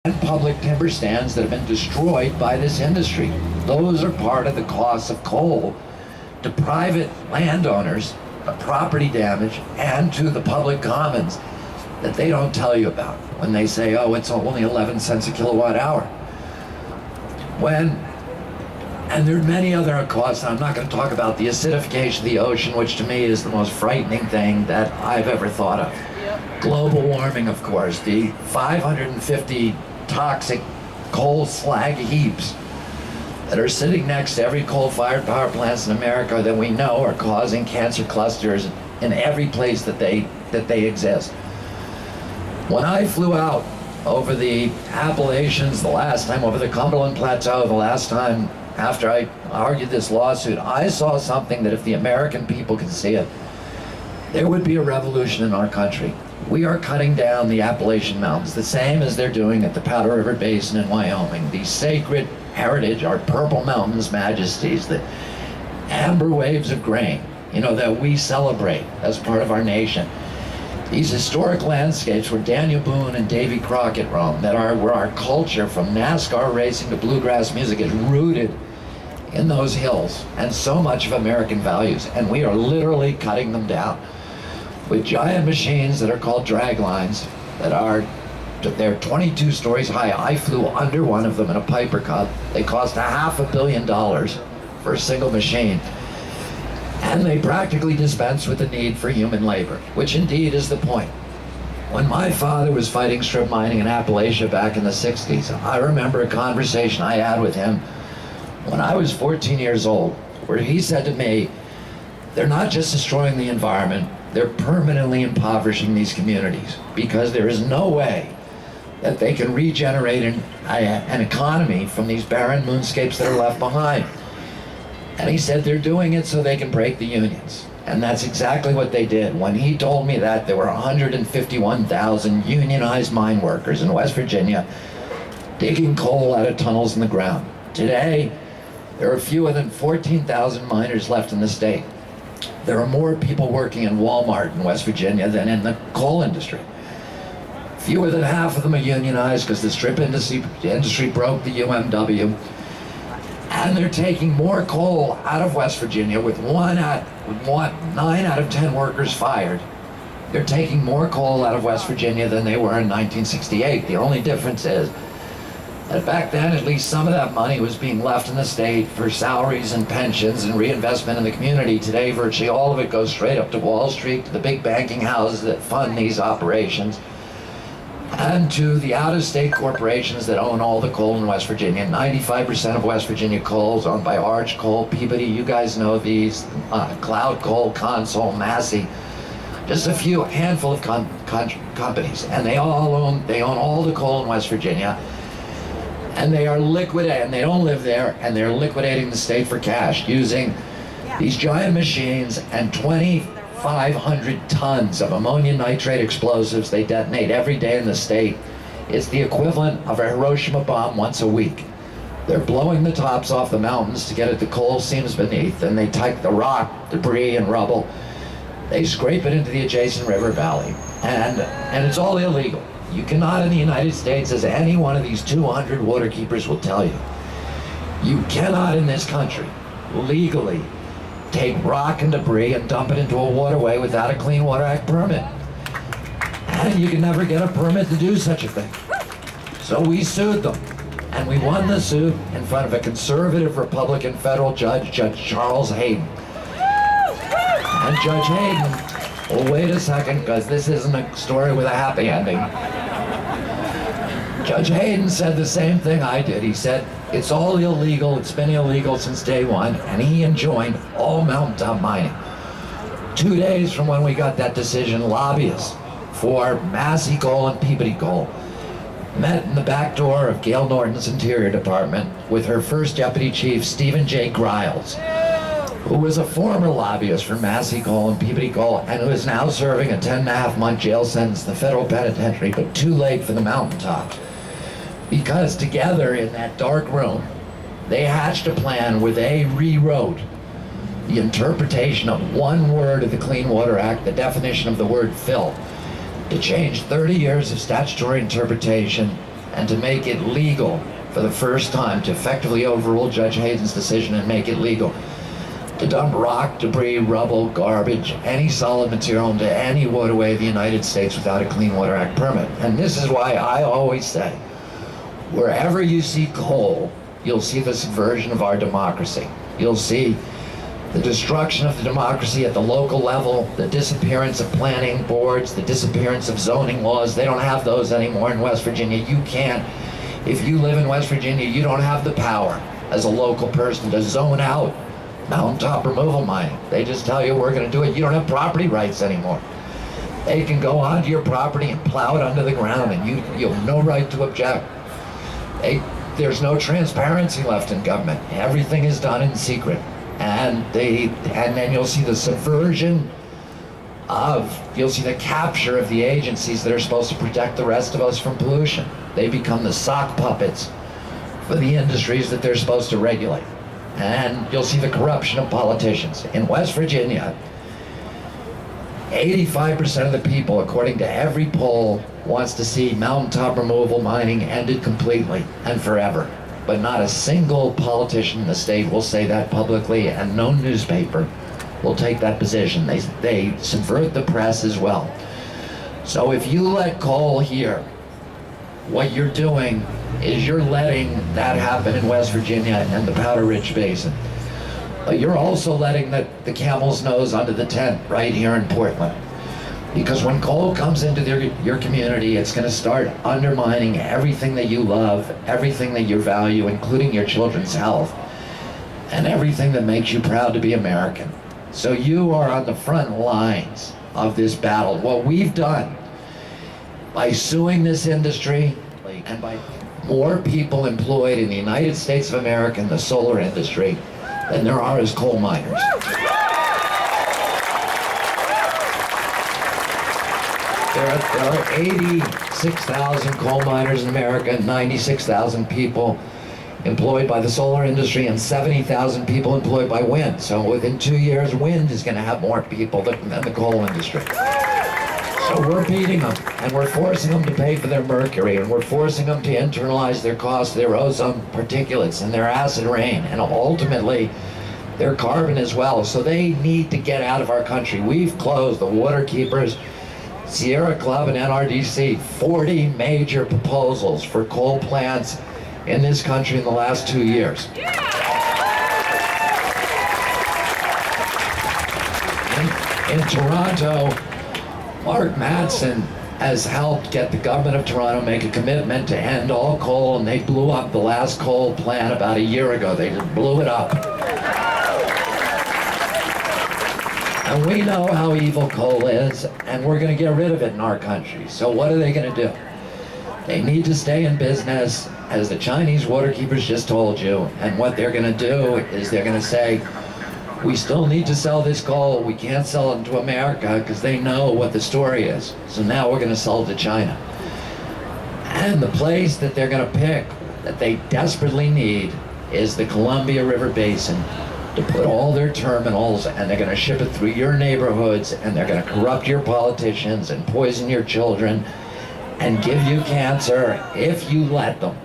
and public timber stands that have been destroyed by this industry. Those are part of the costs of coal to private landowners, the property damage, and to the public commons that they don't tell you about when they say, oh, it's only 11 cents a kilowatt hour. And there are many other costs. I'm not going to talk about the acidification of the ocean, which to me is the most frightening thing that I've ever thought of. Global warming, of course, the 550 toxic coal slag heaps that are sitting next to every coal-fired power plants in America that we know are causing cancer clusters in every place that they exist. When I flew out over the Appalachians the last time, over the Cumberland Plateau the last time after I argued this lawsuit, I saw something that if the American people could see it, there would be a revolution in our country. We are cutting down the Appalachian Mountains, the same as they're doing at the Powder River Basin in Wyoming. These sacred heritage, our purple mountains majesties, the amber waves of grain, that we celebrate as part of our nation. These historic landscapes where Daniel Boone and Davy Crockett roamed, where our culture from NASCAR racing to bluegrass music is rooted in those hills and so much of American values, and we are literally cutting them down with giant machines that are called drag lines they're 22 stories high. I flew under one of them in a Piper Cub. They cost $500 million for a single machine. And they practically dispense with the need for human labor, which indeed is the point. When my father was fighting strip mining in Appalachia back in the 60s, I remember a conversation I had with him when I was 14 years old, where he said to me, they're not just destroying the environment, they're permanently impoverishing these communities because there is no way that they can regenerate an economy from these barren moonscapes that are left behind. And he said they're doing it so they can break the unions. And that's exactly what they did. When he told me that, there were 151,000 unionized mine workers in West Virginia digging coal out of tunnels in the ground. Today, there are fewer than 14,000 miners left in the state. There are more people working in Walmart in West Virginia than in the coal industry. Fewer than half of them are unionized because the strip industry broke the UMW. And they're taking more coal out of West Virginia with 9 out of 10 workers fired. They're taking more coal out of West Virginia than they were in 1968. The only difference is that back then, at least some of that money was being left in the state for salaries and pensions and reinvestment in the community. Today, virtually all of it goes straight up to Wall Street, to the big banking houses that fund these operations, and to the out-of-state corporations that own all the coal in West Virginia. 95% of West Virginia coal is owned by Arch Coal, Peabody, you guys know these, Cloud Coal, Consol, Massey, just a handful of companies, and they own all the coal in West Virginia. And they are liquidating, they don't live there, and they're liquidating the state for cash using these giant machines and 2,500 tons of ammonium nitrate explosives they detonate every day in the state. It's the equivalent of a Hiroshima bomb once a week. They're blowing the tops off the mountains to get at the coal seams beneath, and they take the rock, debris, and rubble. They scrape it into the adjacent river valley, and it's all illegal. You cannot in the United States, as any one of these 200 waterkeepers will tell you, you cannot in this country legally take rock and debris and dump it into a waterway without a Clean Water Act permit. And you can never get a permit to do such a thing. So we sued them, and we won the suit in front of a conservative Republican federal judge, Judge Charles Hayden. And Judge Hayden, well, wait a second, because this isn't a story with a happy ending. Judge Hayden said the same thing I did. He said, it's all illegal, it's been illegal since day one, and he enjoined all mountaintop mining. 2 days from when we got that decision, lobbyists for Massey Coal and Peabody Coal met in the back door of Gail Norton's Interior Department with her first deputy chief, Stephen J. Griles, who was a former lobbyist for Massey Coal and Peabody Coal, and who is now serving a 10.5-month jail sentence in the federal penitentiary, but too late for the mountaintop. Because together in that dark room, they hatched a plan where they rewrote the interpretation of one word of the Clean Water Act, the definition of the word fill, to change 30 years of statutory interpretation and to make it legal for the first time, to effectively overrule Judge Hayden's decision and make it legal to dump rock, debris, rubble, garbage, any solid material into any waterway of the United States without a Clean Water Act permit. And this is why I always say, wherever you see coal, you'll see the subversion of our democracy. You'll see the destruction of the democracy at the local level, the disappearance of planning boards, the disappearance of zoning laws. They don't have those anymore in West Virginia. You can't. If you live in West Virginia, you don't have the power as a local person to zone out mountaintop removal mining. They just tell you we're going to do it. You don't have property rights anymore. They can go onto your property and plow it under the ground, and you have no right to object. There's no transparency left in government. Everything is done in secret. And then you'll see the subversion you'll see the capture of the agencies that are supposed to protect the rest of us from pollution. They become the sock puppets for the industries that they're supposed to regulate. And you'll see the corruption of politicians. In West Virginia, 85% of the people, according to every poll, wants to see mountaintop removal mining ended completely and forever. But not a single politician in the state will say that publicly, and no newspaper will take that position. They subvert the press as well. So if you let coal here, what you're doing is you're letting that happen in West Virginia and the Powder Ridge Basin. But you're also letting the camel's nose under the tent right here in Portland. Because when coal comes into your community, it's going to start undermining everything that you love, everything that you value, including your children's health, and everything that makes you proud to be American. So you are on the front lines of this battle. What we've done by suing this industry and by more people employed in the United States of America in the solar industry than there are as coal miners. There are 86,000 coal miners in America, 96,000 people employed by the solar industry, and 70,000 people employed by wind. So within 2 years, wind is going to have more people than the coal industry. So we're beating them, and we're forcing them to pay for their mercury, and we're forcing them to internalize their costs, their ozone particulates, and their acid rain, and ultimately their carbon as well. So they need to get out of our country. We've closed the water keepers, Sierra Club, and NRDC, 40 major proposals for coal plants in this country in the last 2 years. In Toronto, Mark Madsen has helped get the government of Toronto make a commitment to end all coal, and they blew up the last coal plant about a year ago. They just blew it up. And we know how evil coal is, and we're going to get rid of it in our country. So what are they going to do? They need to stay in business, as the Chinese water keepers just told you. And what they're going to do is they're going to say, we still need to sell this coal. We can't sell it to America, because they know what the story is. So now we're going to sell it to China. And the place that they're going to pick, that they desperately need, is the Columbia River Basin, to put all their terminals, and they're going to ship it through your neighborhoods, and they're going to corrupt your politicians and poison your children and give you cancer if you let them.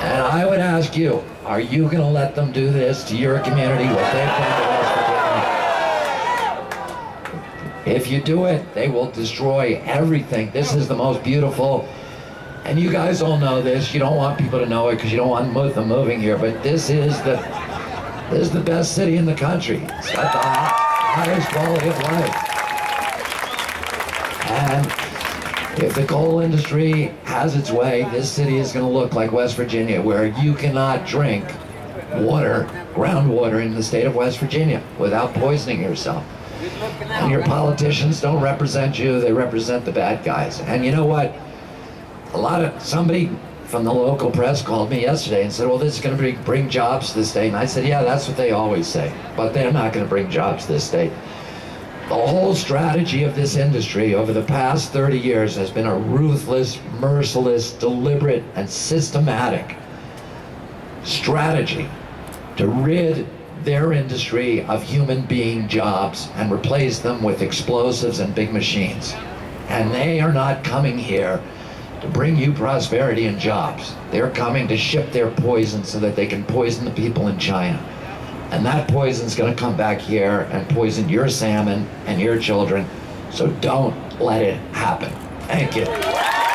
And I would ask you, are you going to let them do this to your community, what they've done to West Virginia? If you do it, they will destroy everything. This is the most beautiful, and you guys all know this. You don't want people to know it because you don't want them moving here, but this is the best city in the country. It's got the highest quality of life. And if the coal industry has its way, this city is going to look like West Virginia, where you cannot drink water, groundwater in the state of West Virginia without poisoning yourself. And your politicians don't represent you, they represent the bad guys. And you know what? Somebody from the local press called me yesterday and said, well, this is going to bring jobs to the state. And I said, yeah, that's what they always say, but they're not going to bring jobs to this state. The whole strategy of this industry over the past 30 years has been a ruthless, merciless, deliberate, and systematic strategy to rid their industry of human being jobs and replace them with explosives and big machines. And they are not coming here to bring you prosperity and jobs. They're coming to ship their poison so that they can poison the people in China. And that poison's gonna come back here and poison your salmon and your children. So don't let it happen. Thank you.